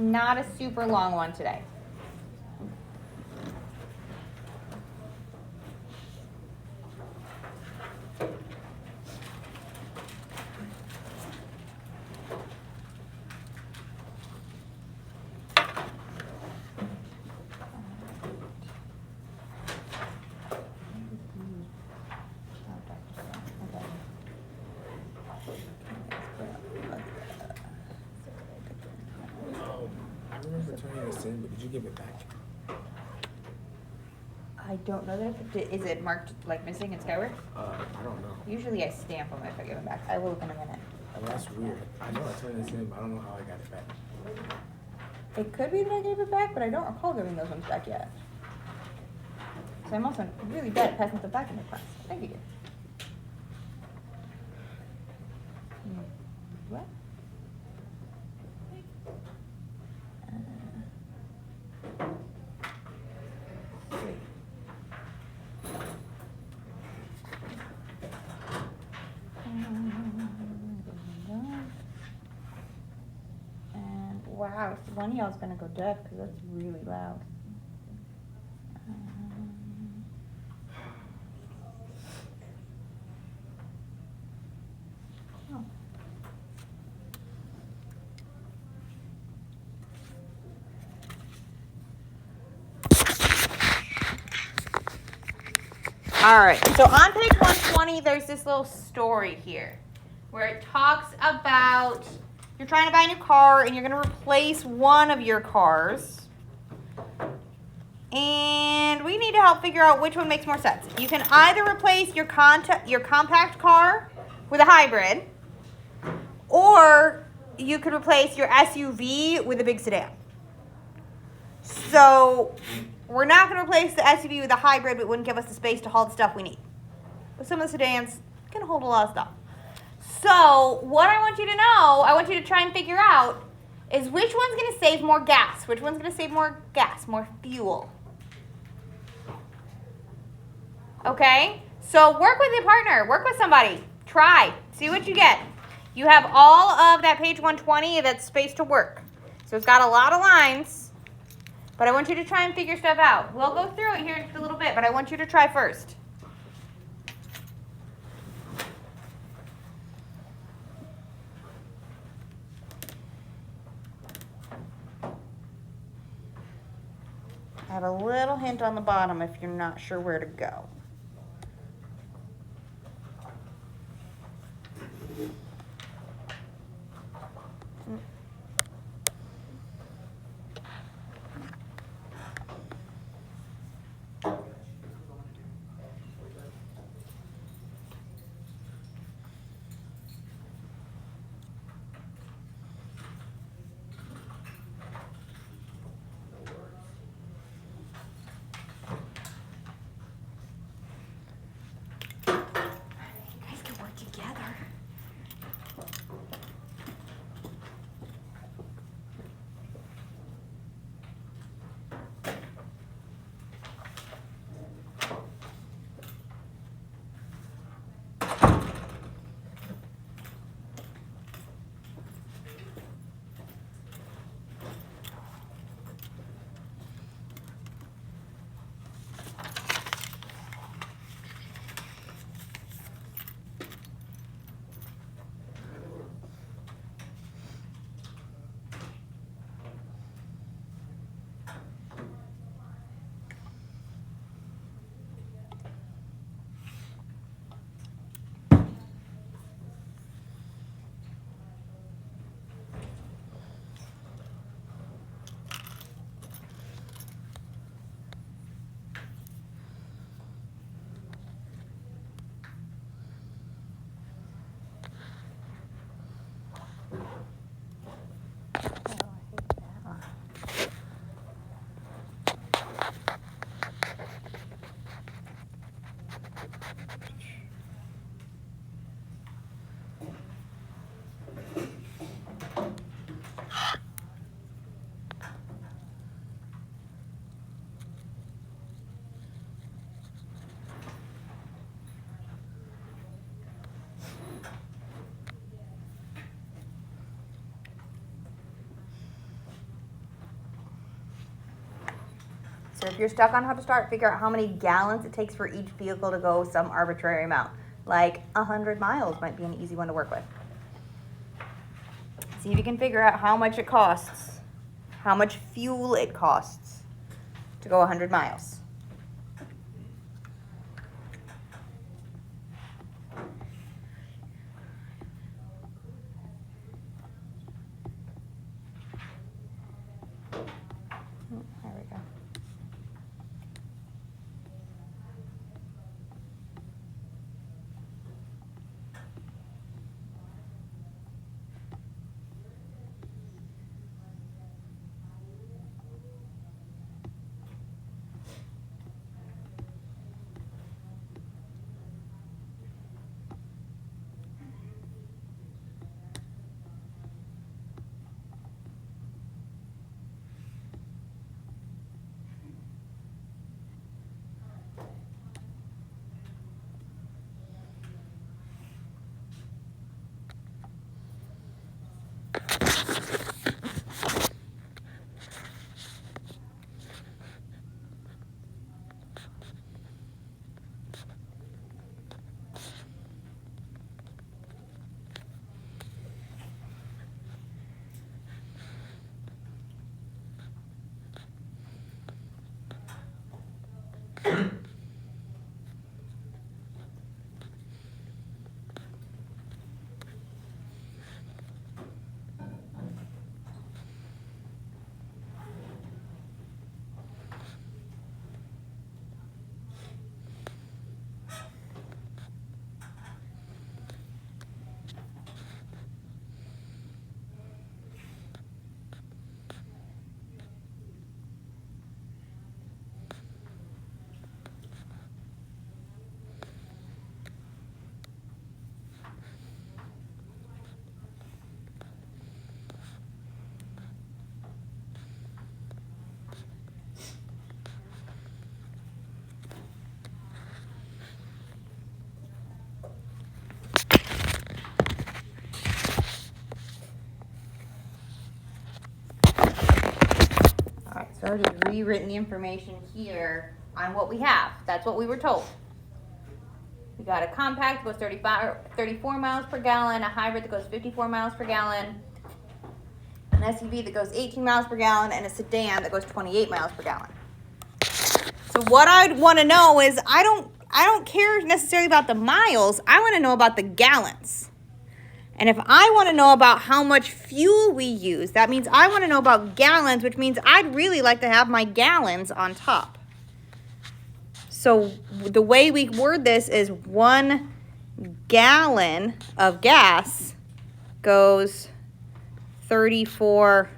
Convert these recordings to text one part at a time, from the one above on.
Not a super long one today. I remember turning this in, but did you give it back? I don't know that. Is it marked like missing in Skyward? I don't know. Usually I stamp them if I give them back. I will look in a minute. Oh, that's weird. I know I turned this in, but I don't know how I got it back. It could be that I gave it back, but I don't recall giving those ones back yet. So I'm also really bad at passing stuff back in the class. Thank you. What? Wait. And wow, one of y'all's gonna go deaf because that's really loud. Oh. All right, so on page 120, there's this little story here where it talks about you're trying to buy a new car and you're going to replace one of your cars. And we need to help figure out which one makes more sense. You can either replace your compact car with a hybrid, or you could replace your SUV with a big sedan. So we're not going to replace the SUV with a hybrid, but it wouldn't give us the space to haul the stuff we need. But some of the sedans can hold a lot of stuff. So what I want you to know, I want you to try and figure out, is which one's going to save more gas? Which one's going to save more gas, more fuel? Okay? So work with your partner. Work with somebody. Try. See what you get. You have all of that page 120 that's space to work. So it's got a lot of lines. But I want you to try and figure stuff out. We'll go through it here in just a little bit, but I want you to try first. I have a little hint on the bottom if you're not sure where to go. So if you're stuck on how to start, figure out how many gallons it takes for each vehicle to go some arbitrary amount. Like 100 miles might be an easy one to work with. See if you can figure out how much it costs, how much fuel it costs to go 100 miles. There we go. So I've just rewritten the information here on what we have. That's what we were told. We got a compact that goes 34 miles per gallon, a hybrid that goes 54 miles per gallon, an SUV that goes 18 miles per gallon, and a sedan that goes 28 miles per gallon. So what I'd want to know is, I don't care necessarily about the miles. I want to know about the gallons. And if I want to know about how much fuel we use, that means I want to know about gallons, which means I'd really like to have my gallons on top. So the way we word this is 1 gallon of gas goes 34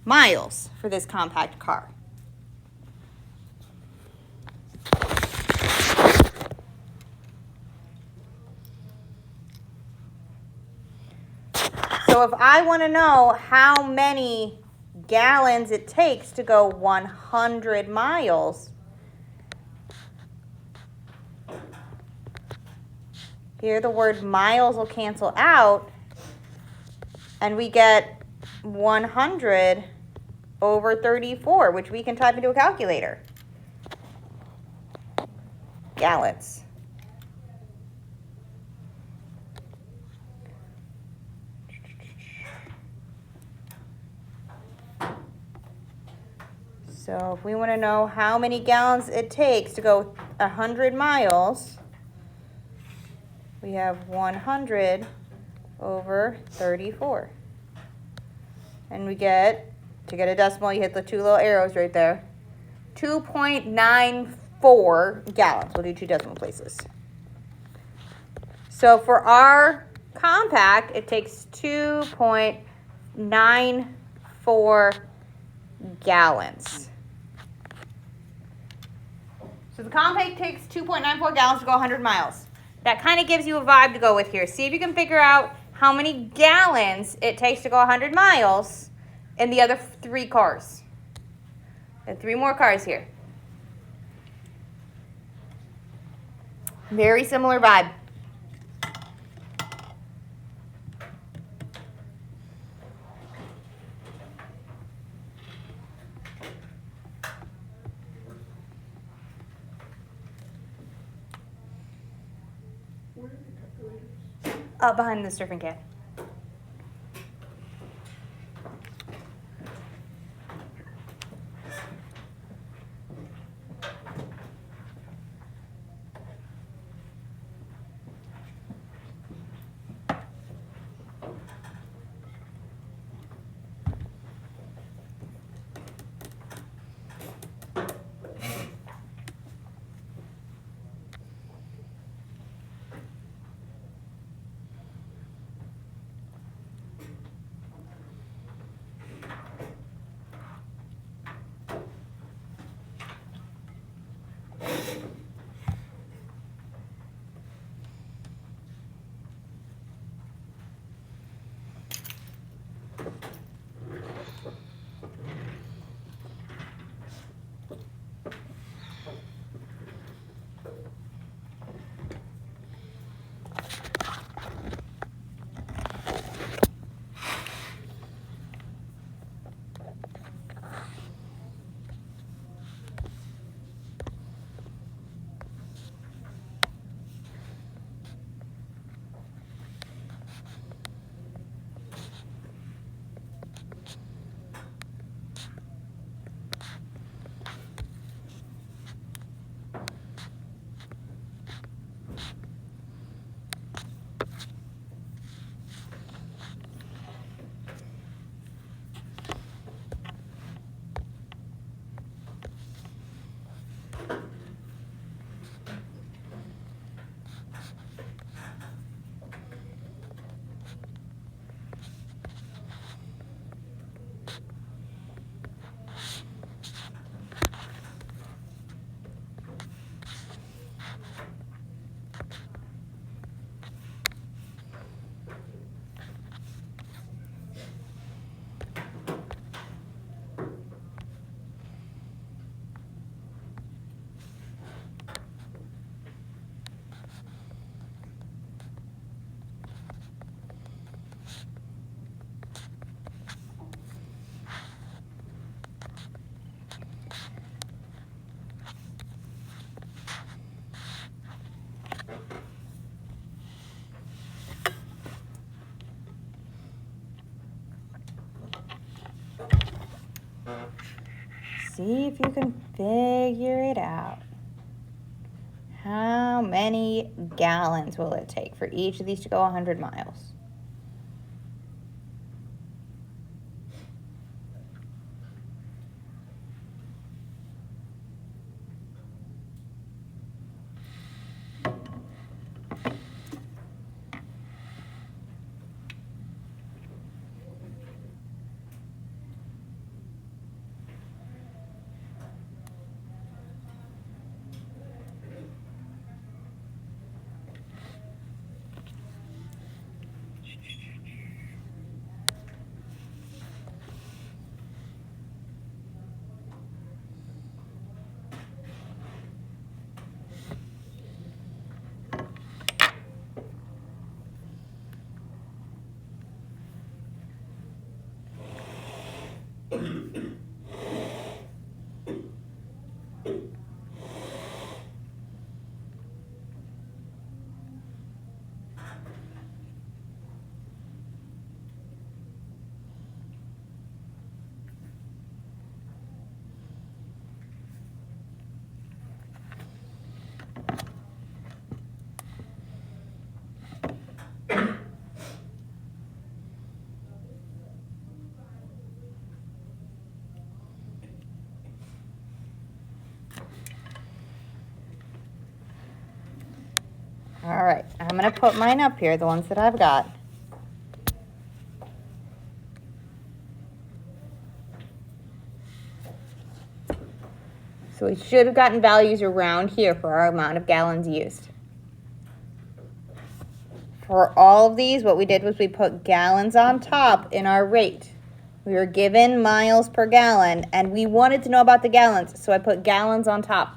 miles for this compact car. So if I want to know how many gallons it takes to go 100 miles, here the word miles will cancel out, and we get 100 over 34, which we can type into a calculator. Gallons. So if we want to know how many gallons it takes to go 100 miles, we have 100 over 34. And we get, to get a decimal, you hit the 2 little arrows right there, 2.94 gallons. We'll do 2 decimal places. So for our compact, it takes 2.94 gallons. So the compact takes 2.94 gallons to go 100 miles. That kind of gives you a vibe to go with here. See if you can figure out how many gallons it takes to go 100 miles in the other 3 cars. And 3 more cars here. Very similar vibe. Up behind the surfing can. See if you can figure it out. How many gallons will it take for each of these to go 100 miles? All right, I'm gonna put mine up here, the ones that I've got. So we should have gotten values around here for our amount of gallons used. For all of these, what we did was we put gallons on top in our rate. We were given miles per gallon, and we wanted to know about the gallons, so I put gallons on top.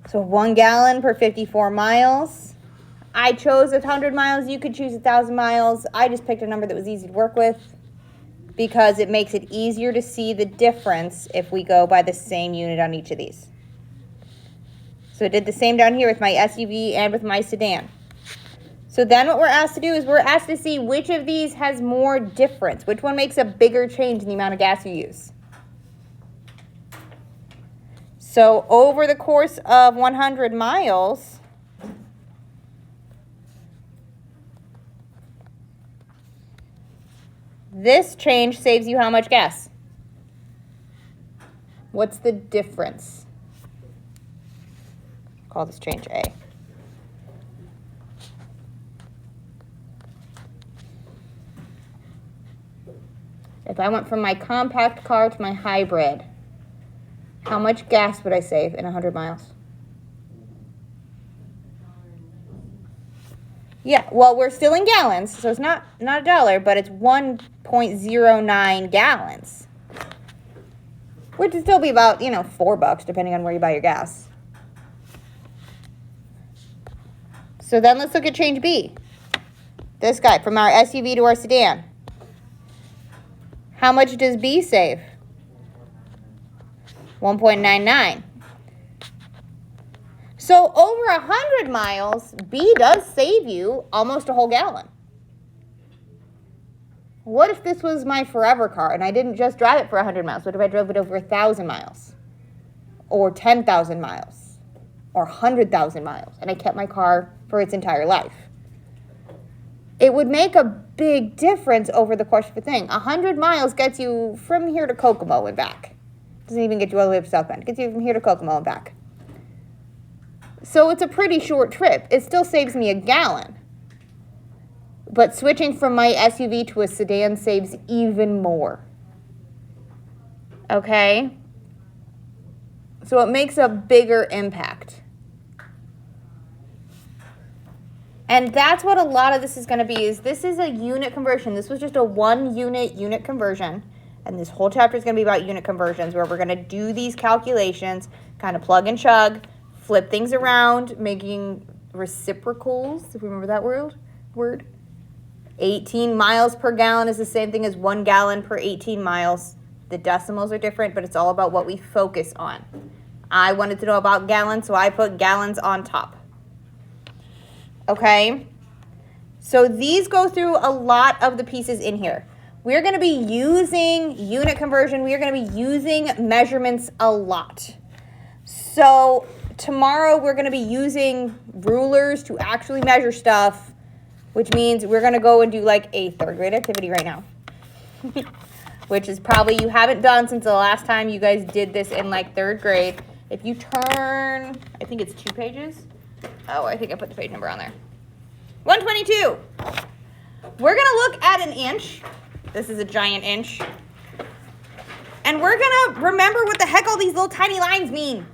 So 1 gallon per 54 miles. I chose 100 miles. You could choose 1,000 miles. I just picked a number that was easy to work with because it makes it easier to see the difference if we go by the same unit on each of these. So So I did the same down here with my SUV and with my sedan. So then what we're asked to do is we're asked to see which of these has more difference. Which one makes a bigger change in the amount of gas you use. So over the course of 100 miles, this change saves you how much gas? What's the difference? Call this change A. If I went from my compact car to my hybrid, how much gas would I save in 100 miles? Yeah, well, we're still in gallons, so it's not a dollar, but it's 1.09 gallons. Which would still be about, $4, depending on where you buy your gas. So then let's look at change B. This guy, from our SUV to our sedan. How much does B save? 1.99. So over 100 miles, B does save you almost a whole gallon. What if this was my forever car and I didn't just drive it for 100 miles? What if I drove it over 1,000 miles? Or 10,000 miles? Or 100,000 miles? And I kept my car for its entire life? It would make a big difference over the course of a thing. 100 miles gets you from here to Kokomo and back. Doesn't even get you all the way up to South Bend. Gets you from here to Kokomo and back. So it's a pretty short trip. It still saves me a gallon. But switching from my SUV to a sedan saves even more. Okay? So it makes a bigger impact. And that's what a lot of this is going to be, is this is a unit conversion. This was just a 1 unit conversion. And this whole chapter is going to be about unit conversions, where we're going to do these calculations, kind of plug and chug, flip things around, making reciprocals, if you remember that word. 18 miles per gallon is the same thing as 1 gallon per 18 miles. The decimals are different, but it's all about what we focus on. I wanted to know about gallons, so I put gallons on top. Okay? So these go through a lot of the pieces in here. We're going to be using unit conversion. We are going to be using measurements a lot. So tomorrow we're going to be using rulers to actually measure stuff, which means we're going to go and do like a 3rd grade activity right now, which is probably you haven't done since the last time you guys did this in like 3rd grade. If you turn, I think it's 2 pages. Oh, I think I put the page number on there. 122. We're going to look at an inch. This is a giant inch. And we're going to remember what the heck all these little tiny lines mean.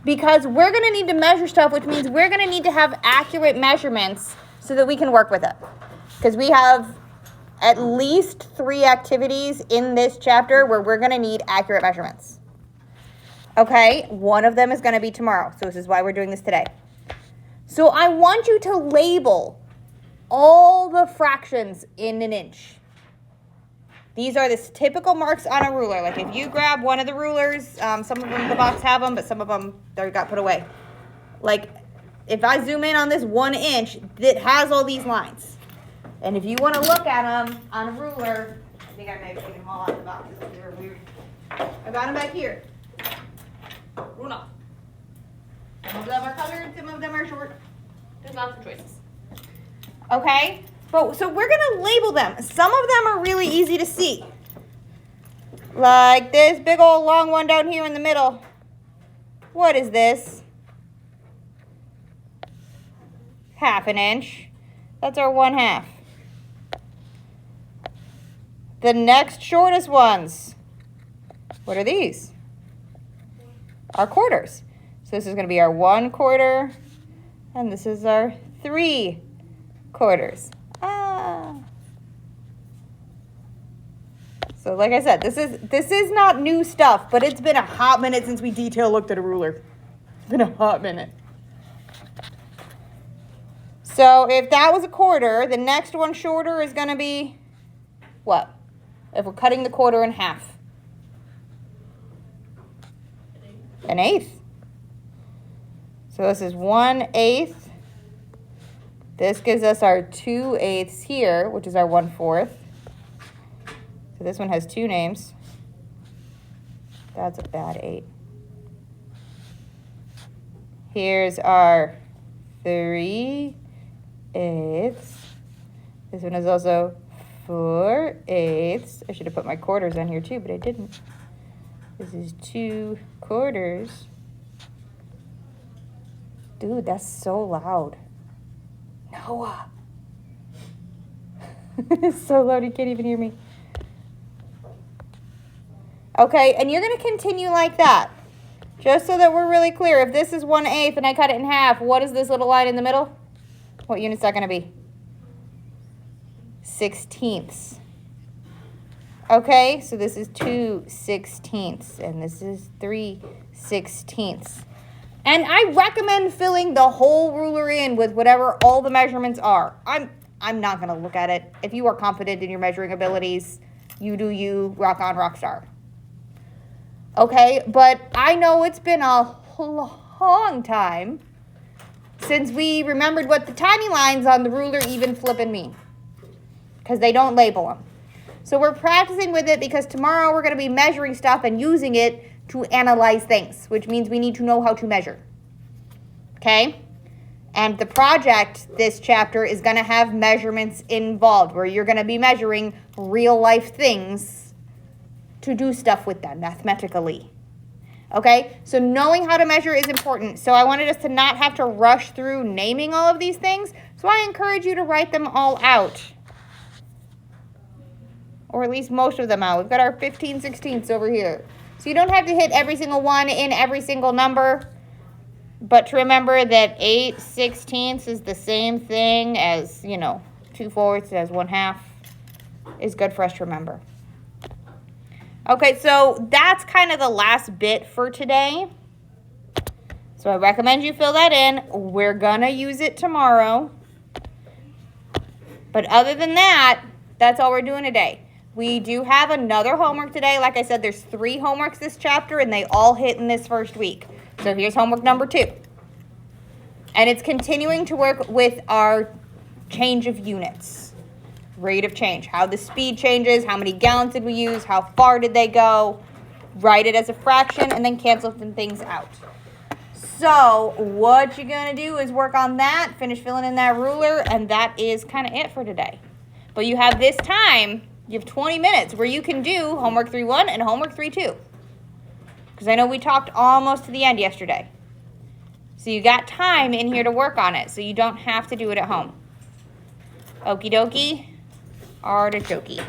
Because we're going to need to measure stuff, which means we're going to need to have accurate measurements so that we can work with it. Because we have at least 3 activities in this chapter where we're going to need accurate measurements. Okay, one of them is going to be tomorrow, so this is why we're doing this today. So I want you to label all the fractions in an inch. These are the typical marks on a ruler. Like if you grab one of the rulers, some of them in the box have them, but some of them they got put away. Like if I zoom in on this 1 inch, it has all these lines. And if you want to look at them on a ruler, I think I may have taken them all out of the box because they were weird. I got them back here. Ruler. Some of them are colored, some of them are short. There's lots of choices. Okay? So we're going to label them. Some of them are really easy to see. Like this big old long one down here in the middle. What is this? 1/2 inch. That's our 1/2. The next shortest ones. What are these? Our quarters. So this is going to be our 1/4. And this is our 3/4. So like I said, this is not new stuff, but it's been a hot minute since we detail looked at a ruler. It's been a hot minute. So if that was a 1/4, the next one shorter is going to be what? If we're cutting the 1/4 in half. 1/8. So this is 1/8. This gives us our 2/8 here, which is our 1/4. So this one has two names. That's a bad 8. Here's our 3/8. This one is also 4/8. I should have put my quarters on here too, but I didn't. This is 2/4. Dude, that's so loud. Noah. It's so loud you can't even hear me. Okay, and you're going to continue like that. Just so that we're really clear, if this is 1/8 and I cut it in half, what is this little line in the middle? What unit's that going to be? 1/16. Okay, so this is 2/16, and this is 3/16. And I recommend filling the whole ruler in with whatever all the measurements are. I'm not going to look at it. If you are confident in your measuring abilities, you do you, rock on, rock star. Okay, but I know it's been a long time since we remembered what the tiny lines on the ruler even flipping mean, because they don't label them. So we're practicing with it because tomorrow we're going to be measuring stuff and using it to analyze things, which means we need to know how to measure. Okay? And the project, this chapter, is going to have measurements involved, where you're going to be measuring real life things to do stuff with them mathematically. Okay? So knowing how to measure is important. So I wanted us to not have to rush through naming all of these things. So I encourage you to write them all out. Or at least most of them out. We've got our 15/16 over here. So you don't have to hit every single one in every single number. But to remember that 8/16 is the same thing as, 2/4 as 1/2 is good for us to remember. Okay, so that's kind of the last bit for today. So I recommend you fill that in. We're going to use it tomorrow. But other than that, that's all we're doing today. We do have another homework today. Like I said, there's 3 homeworks this chapter, and they all hit in this first week. So here's homework number 2. And it's continuing to work with our change of units. Rate of change. How the speed changes, how many gallons did we use, how far did they go. Write it as a fraction, and then cancel some things out. So what you're going to do is work on that, finish filling in that ruler, and that is kind of it for today. But you have this time, you have 20 minutes where you can do homework 3-1 and homework 3-2. Because I know we talked almost to the end yesterday. So you got time in here to work on it, so you don't have to do it at home. Okie dokie, artichoke.